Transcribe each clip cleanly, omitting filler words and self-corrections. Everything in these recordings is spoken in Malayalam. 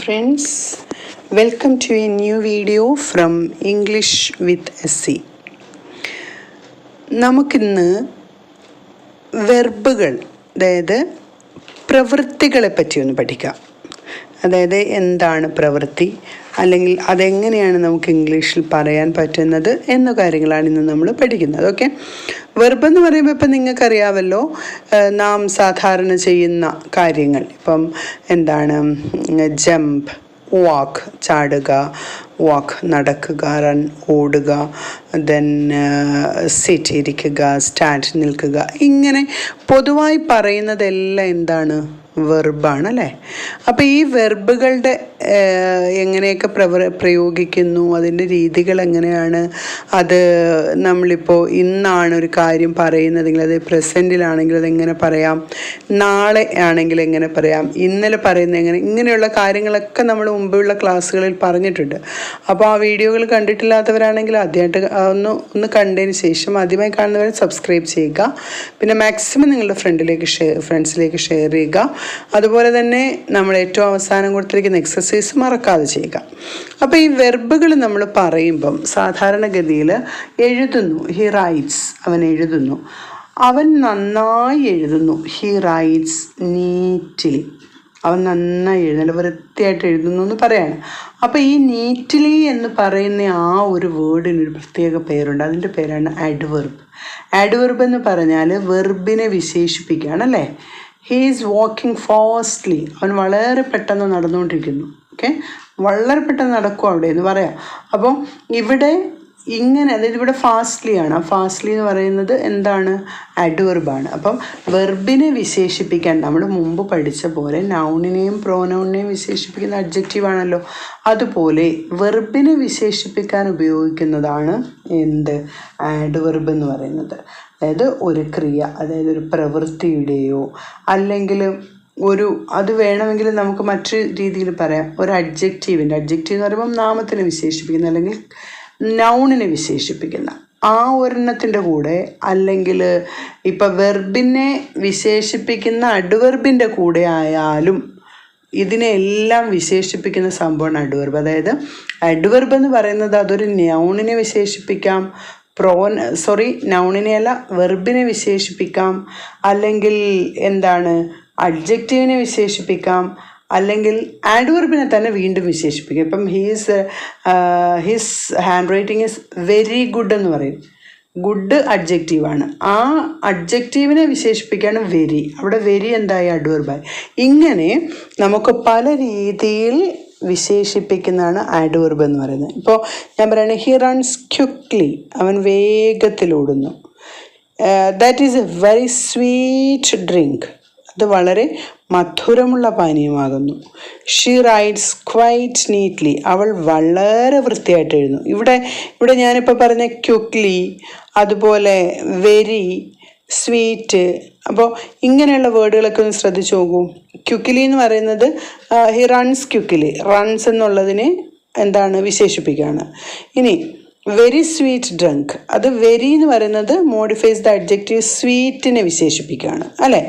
friends, welcome to a new video from English with SC. നമുക്കിന്ന് വെർബുകൾ, അതായത് പ്രവൃത്തികളെ പറ്റി ഒന്ന് പഠിക്കാം. അതായത് എന്താണ് പ്രവൃത്തി, അല്ലെങ്കിൽ അതെങ്ങനെയാണ് നമുക്ക് ഇംഗ്ലീഷിൽ പറയാൻ പറ്റുന്നത് എന്ന കാര്യങ്ങളാണ് ഇന്ന് നമ്മൾ പഠിക്കുന്നത്. ഓക്കെ, വെർബ് എന്ന് പറയുമ്പോൾ ഇപ്പം നിങ്ങൾക്കറിയാമല്ലോ, നാം സാധാരണ ചെയ്യുന്ന കാര്യങ്ങൾ. ഇപ്പം എന്താണ് ജമ്പ്, വാക്ക് ചാടുക, വാക്ക് നടക്കുക, റൺ ഓടുക, ദെൻ സിറ്റ് ഇരിക്കുക, സ്റ്റാൻഡ് നിൽക്കുക, ഇങ്ങനെ പൊതുവായി പറയുന്നതെല്ലാം എന്താണ് വെർബാണ് അല്ലേ. അപ്പോൾ ഈ വെർബുകളുടെ എങ്ങനെയൊക്കെ പ്രയോഗിക്കുന്നു, അതിൻ്റെ രീതികൾ എങ്ങനെയാണ്, അത് നമ്മളിപ്പോൾ ഇന്നാണ് ഒരു കാര്യം പറയുന്നതെങ്കിൽ അത് പ്രസൻറ്റിലാണെങ്കിൽ അതെങ്ങനെ പറയാം, നാളെ ആണെങ്കിൽ എങ്ങനെ പറയാം, ഇന്നലെ പറയുന്നത് എങ്ങനെ, ഇങ്ങനെയുള്ള കാര്യങ്ങളൊക്കെ നമ്മൾ മുമ്പുള്ള ക്ലാസ്സുകളിൽ പറഞ്ഞിട്ടുണ്ട്. അപ്പോൾ ആ വീഡിയോകൾ കണ്ടിട്ടില്ലാത്തവരാണെങ്കിൽ ആദ്യമായിട്ട് ഒന്ന് കണ്ടതിന് ശേഷം ആദ്യമായി കാണുന്നവരെ സബ്സ്ക്രൈബ് ചെയ്യുക. പിന്നെ മാക്സിമം നിങ്ങളുടെ ഫ്രണ്ട്സിലേക്ക് ഷെയർ ചെയ്യുക. അതുപോലെ തന്നെ നമ്മൾ ഏറ്റവും അവസാനം കൊടുത്തിരിക്കുന്ന എക്സസൈസ് മറക്കാതെ ചെയ്യുക. അപ്പോൾ ഈ വെർബുകൾ നമ്മൾ പറയുമ്പം സാധാരണഗതിയിൽ എഴുതുന്നു. ഹി റൈറ്റ്സ്, അവൻ എഴുതുന്നു. അവൻ നന്നായി എഴുതുന്നു. He rights neatly. അവൻ നന്നായി എഴുതുന്നു, വൃത്തിയായിട്ട് എഴുതുന്നു എന്ന് പറയാണ്. അപ്പോൾ ഈ നീറ്റ്ലി എന്ന് പറയുന്ന ആ ഒരു വേർഡിനൊരു പ്രത്യേക പേരുണ്ട്. അതിൻ്റെ പേരാണ് ആഡ്വെർബ്. ആഡ്വെർബ് എന്ന് പറഞ്ഞാൽ വെർബിനെ വിശേഷിപ്പിക്കുകയാണ് അല്ലേ. He is walking fastly. അവൻ വളരെ പെട്ടെന്ന് നടന്നുകൊണ്ടിരിക്കുന്നു. ഓക്കെ, വളരെ പെട്ടെന്ന് നടക്കും അവിടെ എന്ന് പറയാം. അപ്പോൾ ഇവിടെ ഇങ്ങനെ, അതായത് ഇവിടെ ഫാസ്റ്റ്ലി ആണ്. ഫാസ്റ്റ്ലി എന്ന് പറയുന്നത് എന്താണ്, അഡ്വെർബാണ്. അപ്പം വെർബിനെ വിശേഷിപ്പിക്കാൻ നമ്മൾ മുമ്പ് പഠിച്ച പോലെ നൗണിനെയും പ്രോനൗണിനെയും വിശേഷിപ്പിക്കുന്ന അഡ്ജക്റ്റീവാണല്ലോ. അതുപോലെ വെർബിനെ വിശേഷിപ്പിക്കാൻ ഉപയോഗിക്കുന്നതാണ് എന്ത്, ആഡ്വെർബ് എന്ന് പറയുന്നത്. അതായത് ഒരു ക്രിയ, അതായത് ഒരു പ്രവൃത്തിയുടെയോ അല്ലെങ്കിൽ അത് വേണമെങ്കിൽ നമുക്ക് മറ്റു രീതിയിൽ പറയാം, ഒരു അഡ്ജക്റ്റീവ് എന്ന് പറയുമ്പോൾ നാമത്തിനെ വിശേഷിപ്പിക്കുന്ന അല്ലെങ്കിൽ നൗണിനെ വിശേഷിപ്പിക്കുന്ന ആ ഒരെണ്ണത്തിൻ്റെ കൂടെ, അല്ലെങ്കിൽ ഇപ്പം വെർബിനെ വിശേഷിപ്പിക്കുന്ന അഡ്വെർബിൻ്റെ കൂടെ ആയാലും ഇതിനെല്ലാം വിശേഷിപ്പിക്കുന്ന സംഭവമാണ് അഡ്വെർബ്. അതായത് അഡ്വെർബ് എന്ന് പറയുന്നത് അതൊരു നൗണിനെ വിശേഷിപ്പിക്കാം, നൗണിനെ അല്ല വെർബിനെ വിശേഷിപ്പിക്കാം, അല്ലെങ്കിൽ എന്താണ് അഡ്ജക്റ്റീവിനെ വിശേഷിപ്പിക്കാം, അല്ലെങ്കിൽ ആഡ്വെർബിനെ തന്നെ വീണ്ടും വിശേഷിപ്പിക്കും. ഇപ്പം his hand writing is very good എന്ന് പറയും. ഗുഡ് അഡ്ജക്റ്റീവാണ്. ആ അഡ്ജക്റ്റീവിനെ വിശേഷിപ്പിക്കുകയാണ് വെരി. അവിടെ വെരി എന്തായി, അഡ്വെർബായി. ഇങ്ങനെ നമുക്ക് പല രീതിയിൽ വിശേഷിപ്പിക്കുന്നതാണ് ആഡ്വെർബ് എന്ന് പറയുന്നത്. ഇപ്പോൾ ഞാൻ പറയുന്നത് ഹി റൺസ് ക്വിക്ക്ലി, അവൻ വേഗത്തിലോടുന്നു. That is a very sweet drink, അത് വളരെ മധുരമുള്ള പാനീയമാകുന്നു. ഷീ റൈറ്റ്സ് ക്വൈറ്റ് നീറ്റ്ലി, അവൾ വളരെ വൃത്തിയായിട്ട് എഴുതുന്നു. ഇവിടെ ഞാനിപ്പോൾ പറഞ്ഞ ക്വിക്ക്ലി, അതുപോലെ വെരി, സ്വീറ്റ്, അപ്പോൾ ഇങ്ങനെയുള്ള വേർഡുകളൊക്കെ ഒന്ന് ശ്രദ്ധിച്ചു നോക്കൂ. ക്വിക്ക്ലി എന്ന് പറയുന്നത് ഹി റൺസ് ക്വിക്ക്ലി, റൺസ് എന്നുള്ളതിനെ എന്താണ് വിശേഷിപ്പിക്കുകയാണ്. ഇനി വെരി സ്വീറ്റ് ഡ്രിങ്ക്, അത് വെരി എന്ന് പറയുന്നത് മോഡിഫൈസ് ദ അഡ്ജക്റ്റീവ് സ്വീറ്റിനെ വിശേഷിപ്പിക്കുകയാണ് അല്ലേ.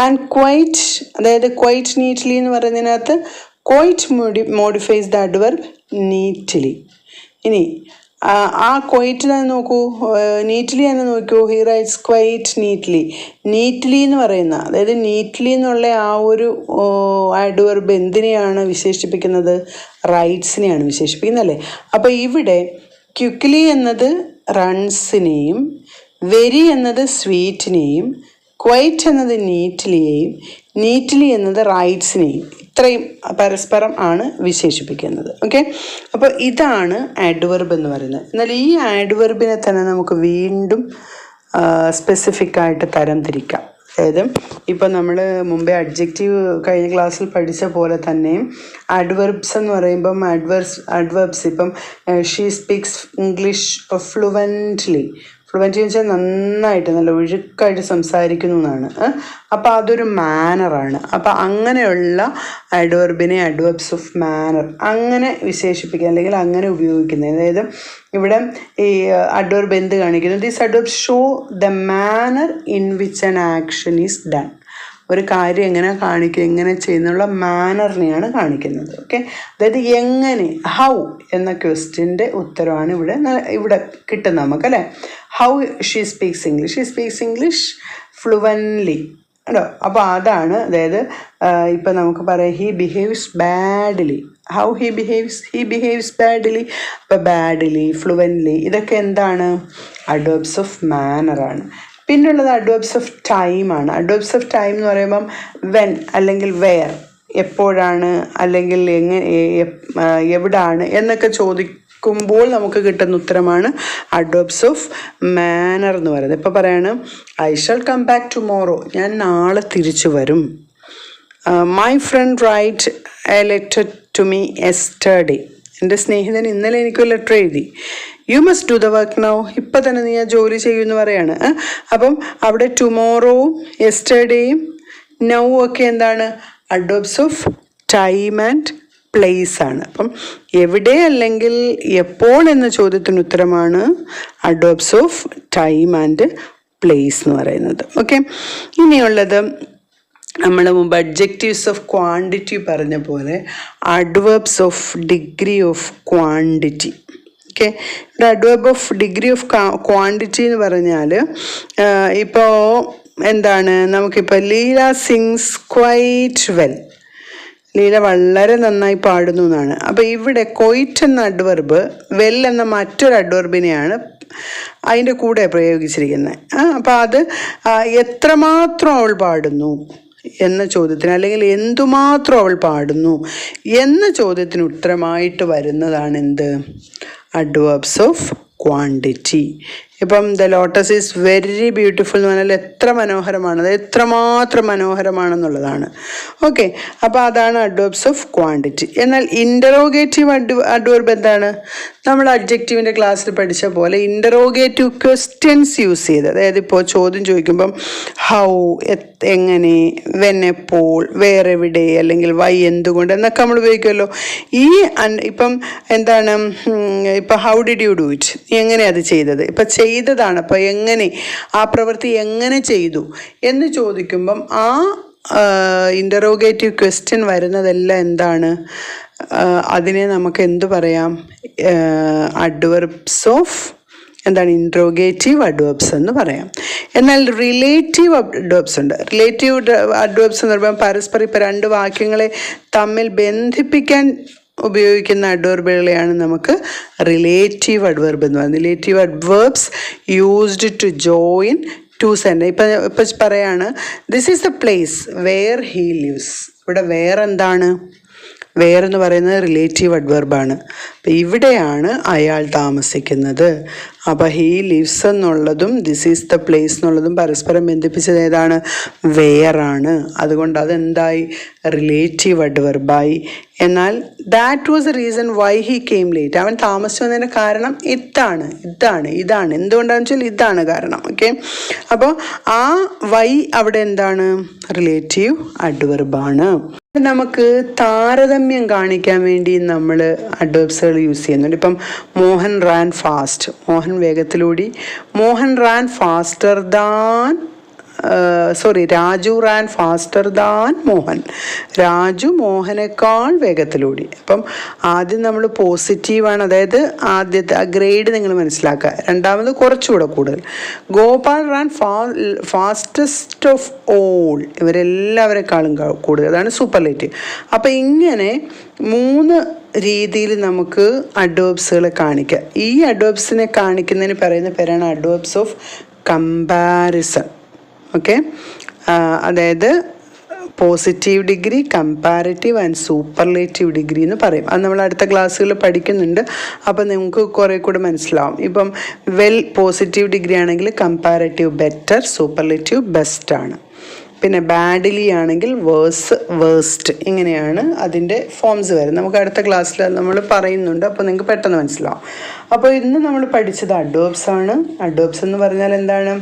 ആൻഡ് ക്വൈറ്റ്, അതായത് ക്വൈറ്റ് നീറ്റ്ലി എന്ന് പറയുന്നതിനകത്ത് quite modifies the adverb neatly. ഇനി ആ ക്വൈറ്റ് തന്നെ നോക്കൂ, നീറ്റ്ലി തന്നെ നോക്കൂ. He writes quite neatly. Neatly എന്ന് പറയുന്ന, അതായത് നീറ്റ്ലി എന്നുള്ള ആ ഒരു അഡ്വെർബ് എന്തിനെയാണ് വിശേഷിപ്പിക്കുന്നത്, റൈറ്റ്സിനെയാണ് വിശേഷിപ്പിക്കുന്നത് അല്ലേ. അപ്പോൾ ഇവിടെ ക്വിക്ക്ലി എന്നത് റൺസിനെയും, വെരി എന്നത് സ്വീറ്റിനെയും, ക്വൈറ്റ് എന്നത് നീറ്റ്ലിയെയും, നീറ്റ്ലി എന്നത് റൈറ്റ്സിനെയും, ഇത്രയും പരസ്പരം ആണ് വിശേഷിപ്പിക്കുന്നത്. ഓക്കെ, അപ്പോൾ ഇതാണ് ആഡ്വെർബ് എന്ന് പറയുന്നത്. എന്നാൽ ഈ ആഡ്വെർബിനെ തന്നെ നമുക്ക് വീണ്ടും സ്പെസിഫിക് ആയിട്ട് തരം തിരിക്കാം. അതായത് ഇപ്പം നമ്മൾ മുമ്പേ അഡ്ജക്റ്റീവ് കഴിഞ്ഞ ക്ലാസ്സിൽ പഠിച്ച പോലെ തന്നെ അഡ്വെർബ്സ് എന്ന് പറയുമ്പം അഡ്വെർബ്സ് ഇപ്പം she speaks English fluently. Fluent എന്ന് വെച്ചാൽ നന്നായിട്ട്, നല്ല ഒഴുക്കായിട്ട് സംസാരിക്കുന്നു എന്നാണ്. അപ്പോൾ അതൊരു മാനറാണ്. അപ്പോൾ അങ്ങനെയുള്ള അഡ്വെർബിനെ അഡ്വെർബ്സ് ഓഫ് മാനർ അങ്ങനെ വിശേഷിപ്പിക്കുക, അല്ലെങ്കിൽ അങ്ങനെ ഉപയോഗിക്കുന്നത്. അതായത് ഇവിടെ ഈ അഡ്വെർബ് എന്ത് കാണിക്കുന്നു, these adverbs show the manner in which an action is done. ഒരു കാര്യം എങ്ങനെ കാണിക്കുക, എങ്ങനെ ചെയ്യുന്നുള്ള മാനറിനെയാണ് കാണിക്കുന്നത്. ഓക്കെ, അതായത് എങ്ങനെ, ഹൗ എന്ന ക്വസ്റ്റ്യൻ്റെ ഉത്തരവാണ് ഇവിടെ കിട്ടുന്നത് നമുക്ക്, അല്ലേ. How she speaks English fluently കേട്ടോ. അപ്പോൾ അതാണ്, അതായത് ഇപ്പം നമുക്ക് പറയാം he behaves badly. How he behaves badly. അപ്പോൾ ബാഡ്ലി, ഫ്ലുവൻലി ഇതൊക്കെ എന്താണ്? അഡ്വേർബ്സ് ഓഫ് മാനറാണ്. പിന്നുള്ളത് അഡ്വേർബ്സ് ഓഫ് ടൈമാണ്. അഡ്വേർബ്സ് ഓഫ് ടൈം എന്ന് പറയുമ്പം വെൻ അല്ലെങ്കിൽ വെയർ, എപ്പോഴാണ് അല്ലെങ്കിൽ എവിടാണ് എന്നൊക്കെ ചോദിക്കുമ്പോൾ നമുക്ക് കിട്ടുന്ന ഉത്തരമാണ് അഡ്വേർബ്സ് ഓഫ് മാനർ എന്ന് പറയുന്നത്. ഇപ്പോൾ പറയാണ് I shall come back tomorrow, ഞാൻ നാളെ തിരിച്ചു വരും. My friend write a letter to me yesterday, എൻ്റെ സ്നേഹിതൻ ഇന്നലെ എനിക്കൊരു ലെറ്റർ എഴുതി. You must do the work now, ഇപ്പം തന്നെ നീ ആ ജോലി ചെയ്യുമെന്ന് പറയാണ്. അപ്പം അവിടെ ടുമോറോവും യെസ്റ്റർഡേയും നൗ ഒക്കെ എന്താണ്? Adverbs of time and place ആണ്. അപ്പം എവിടെ അല്ലെങ്കിൽ എപ്പോൾ എന്ന ചോദ്യത്തിന് ഉത്തരമാണ് adverbs of time and place എന്ന് പറയുന്നത്. ഓക്കെ, ഇനിയുള്ളത് നമ്മൾ മുമ്പ് അഡ്ജക്റ്റീവ്സ് ഓഫ് ക്വാണ്ടിറ്റി പറഞ്ഞ പോലെ adverbs of degree of quantity. Okay, ഇവിടെ adverb of degree of quantity എന്ന് പറഞ്ഞാൽ ഇപ്പോൾ എന്താണ്, നമുക്കിപ്പോൾ Leela sings quite well, Leela വളരെ നന്നായി പാടുന്നു എന്നാണ്. അപ്പോൾ ഇവിടെ ക്വൈറ്റ് എന്ന അഡ്വർബ് വെൽ എന്ന മറ്റൊരു അഡ്വർബിനെയാണ് അതിൻ്റെ കൂടെ പ്രയോഗിച്ചിരിക്കുന്നത്. അപ്പോൾ അത് എത്രമാത്രം അവൾ പാടുന്നു എന്ന ചോദ്യത്തിന്, അല്ലെങ്കിൽ എന്തുമാത്രം അവൾ പാടുന്നു എന്ന ചോദ്യത്തിന് ഉത്തരമായിട്ട് വരുന്നതാണ് എന്ത്? Adverbs of quantity. ഇപ്പം the lotus is very beautiful എന്ന് പറഞ്ഞാൽ എത്ര മനോഹരമാണ്, അത് എത്രമാത്രം മനോഹരമാണെന്നുള്ളതാണ്. ഓക്കെ, അപ്പോൾ അതാണ് അഡ്വേർബ്സ് ഓഫ് ക്വാണ്ടിറ്റി. എന്നാൽ ഇൻ്ററോഗേറ്റീവ് അഡ്വേർബ് എന്താണ്? നമ്മൾ അഡ്ജക്റ്റീവിൻ്റെ ക്ലാസ്സിൽ പഠിച്ച പോലെ ഇൻ്ററോഗേറ്റീവ് ക്വസ്റ്റ്യൻസ് യൂസ് ചെയ്ത്, അതായത് ഇപ്പോൾ ചോദ്യം ചോദിക്കുമ്പം ഹൗ, എങ്ങനെ, വെൻ, എപ്പോൾ, വേറെവിടെ, അല്ലെങ്കിൽ വൈ, എന്തുകൊണ്ട് എന്നൊക്കെ നമ്മൾ ഉപയോഗിക്കുമല്ലോ. ഈ ഇപ്പം എന്താണ്, ഇപ്പം how did you do it, എങ്ങനെയാണ് അത് ചെയ്തത്, ഇപ്പം ചെയ്തതാണ്, അപ്പോൾ എങ്ങനെ, ആ പ്രവൃത്തി എങ്ങനെ ചെയ്തു എന്ന് ചോദിക്കുമ്പം ആ ഇൻ്ററോഗേറ്റീവ് ക്വസ്റ്റ്യൻ വരുന്നതെല്ലാം എന്താണ്? അതിനെ നമുക്ക് എന്തു പറയാം? അഡ്വർബ്സ് ഓഫ് എന്താണ്? ഇൻട്രോഗേറ്റീവ് അഡ്വേർബ്സ് എന്ന് പറയാം. എന്നാൽ റിലേറ്റീവ് അഡ്വേർബ്സ് ഉണ്ട്. റിലേറ്റീവ് അഡ്വേർബ്സ് എന്ന് പറയുമ്പോൾ പരസ്പരം ഇപ്പോൾ രണ്ട് വാക്യങ്ങളെ തമ്മിൽ ബന്ധിപ്പിക്കാൻ ഉപയോഗിക്കുന്ന അഡ്വർബുകളെയാണ് നമുക്ക് റിലേറ്റീവ് അഡ്വർബ് എന്ന് പറയുന്നത്. Relative adverbs used to join two sentence. ഇപ്പം പറയാണ് this is the place where he lives. ഇവിടെ വേറെന്താണ്? വേറെന്ന് പറയുന്നത് റിലേറ്റീവ് അഡ്വർബാണ്. അപ്പം ഇവിടെയാണ് അയാൾ താമസിക്കുന്നത്. അപ്പോൾ ഹീ ലിവ്സ് എന്നുള്ളതും ദിസ് ഈസ് ദ പ്ലേസ് എന്നുള്ളതും പരസ്പരം ബന്ധിപ്പിച്ചത് ഏതാണ്? വേറാണ്. അതുകൊണ്ട് അതെന്തായി? റിലേറ്റീവ് അഡ്വർബായി. എന്നാൽ that was the reason why he came late, അവൻ താമസിച്ചു വന്നതിൻ്റെ കാരണം ഇതാണ്. എന്തുകൊണ്ടാണെന്ന് വെച്ചാൽ ഇതാണ് കാരണം. ഓക്കെ, അപ്പോൾ ആ വൈ അവിടെ എന്താണ്? റിലേറ്റീവ് അഡ്വർബാണ്. നമുക്ക് താരതമ്യം കാണിക്കാൻ വേണ്ടി നമ്മൾ അഡ്വേർബ്സുകൾ യൂസ് ചെയ്യുന്നുണ്ട്. ഇപ്പം മോഹൻ റാൻ ഫാസ്റ്റ്, മോഹൻ വേഗത്തിലൂടി. Mohan ran faster than Raju ran faster than Mohan. Raju മോഹനേക്കാൾ വേഗത്തിലൂടി. അപ്പം ആദ്യം നമ്മൾ പോസിറ്റീവാണ്, അതായത് ആദ്യത്തെ ആ ഗ്രേഡ് നിങ്ങൾ മനസ്സിലാക്കുക. രണ്ടാമത് കുറച്ചുകൂടെ കൂടുതൽ. Gopal ran fastest of all, ഇവരെല്ലാവരെക്കാളും കൂടുതൽ, അതാണ് സൂപ്പർലേറ്റീവ്. അപ്പം ഇങ്ങനെ 3 രീതിയിൽ നമുക്ക് അഡ്വേർബ്സുകളെ കാണിക്കാം. ഈ അഡ്വേർബ്സിനെ കാണിക്കുന്നതിന് പറയുന്ന പേരാണ് അഡ്വേർബ്സ് ഓഫ് കമ്പാരിസൺ. ഓക്കെ, അതായത് positive degree, comparative and superlative degree എന്ന് പറയും. അത് നമ്മൾ അടുത്ത ക്ലാസ്സുകളിൽ പഠിക്കുന്നുണ്ട്. അപ്പം നിങ്ങൾക്ക് കുറേ കൂടെ മനസ്സിലാവും. ഇപ്പം വെൽ പോസിറ്റീവ് ഡിഗ്രി ആണെങ്കിൽ കമ്പാരിറ്റീവ് ബെറ്റർ, സൂപ്പർലേറ്റീവ് ബെസ്റ്റ് ആണ്. പിന്നെ ബാഡ്ലി ആണെങ്കിൽ വേഴ്സ്റ്റ്, ഇങ്ങനെയാണ് അതിൻ്റെ ഫോംസ് വരുന്നത്. നമുക്ക് അടുത്ത ക്ലാസ്സിൽ നമ്മൾ പറയുന്നുണ്ട്, അപ്പോൾ നിങ്ങൾക്ക് പെട്ടെന്ന് മനസ്സിലാവും. അപ്പോൾ ഇന്ന് നമ്മൾ പഠിച്ചത് അഡ്വേർബ്സ് ആണ്. അഡ്വേർബ്സ് എന്ന് പറഞ്ഞാൽ എന്താണ്?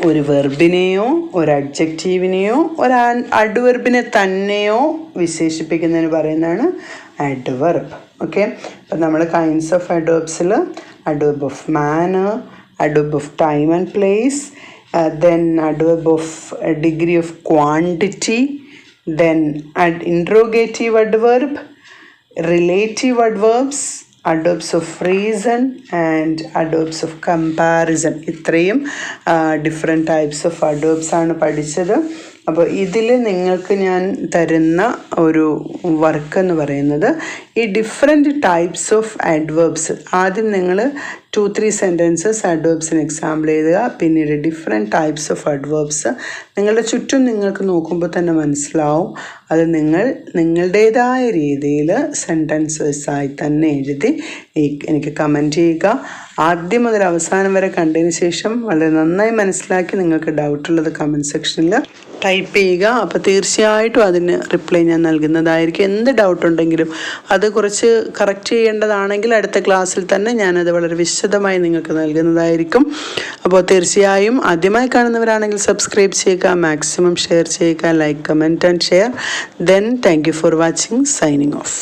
ഒരു വെർബിനെയോ ഒരു അഡ്ജക്റ്റീവിനെയോ ഒരു അഡ്വർബിനെ തന്നെയോ വിശേഷിപ്പിക്കുന്നതിന് പറയുന്നതാണ് അഡ്വർബ്. ഓക്കെ, അപ്പം നമ്മൾ കൈൻഡ്സ് ഓഫ് അഡ്വേർബ്സിൽ adverb of manner, adverb of time and place, then adverb of degree of quantity, then interrogative adverb, relative adverbs, adverbs of reason and adverbs of comparison. ഇത്രയും ഡിഫറെൻറ്റ് ടൈപ്സ് ഓഫ് adverbs ആണ് പഠിച്ചത്. അപ്പോൾ ഇതിൽ നിങ്ങൾക്ക് ഞാൻ തരുന്ന ഒരു വർക്ക് എന്ന് പറയുന്നത് ഈ ഡിഫറെൻറ്റ് ടൈപ്സ് ഓഫ് അഡ്വേർബ്സ്, ആദ്യം നിങ്ങൾ 2-3 സെൻറ്റൻസസ് അഡ്വേർബ്സിന് എക്സാമ്പിൾ എഴുതുക. പിന്നീട് ഡിഫറെൻറ്റ് ടൈപ്സ് ഓഫ് അഡ്വേർബ്സ് നിങ്ങളുടെ ചുറ്റും നിങ്ങൾക്ക് നോക്കുമ്പോൾ തന്നെ മനസ്സിലാവും. അത് നിങ്ങളുടേതായ രീതിയിൽ സെൻറ്റൻസസായി തന്നെ എഴുതി എനിക്ക് കമൻറ്റ് ചെയ്യുക. ആദ്യം മുതൽ അവസാനം വരെ കണ്ടതിന് ശേഷം വളരെ നന്നായി മനസ്സിലാക്കി നിങ്ങൾക്ക് ഡൗട്ടുള്ളത് കമൻറ്റ് സെക്ഷനിൽ ടൈപ്പ് ചെയ്യുക. അപ്പോൾ തീർച്ചയായിട്ടും അതിന് റിപ്ലൈ ഞാൻ നൽകുന്നതായിരിക്കും. എന്ത് ഡൗട്ട് ഉണ്ടെങ്കിലും അത് കുറച്ച് കറക്റ്റ് ചെയ്യേണ്ടതാണെങ്കിൽ അടുത്ത ക്ലാസ്സിൽ തന്നെ ഞാനത് വളരെ വിശദമായി നിങ്ങൾക്ക് നൽകുന്നതായിരിക്കും. അപ്പോൾ തീർച്ചയായും ആദ്യമായി കാണുന്നവരാണെങ്കിൽ സബ്സ്ക്രൈബ് ചെയ്യുക, മാക്സിമം ഷെയർ ചെയ്യുക, like, comment and share. Then thank you for watching. Signing off.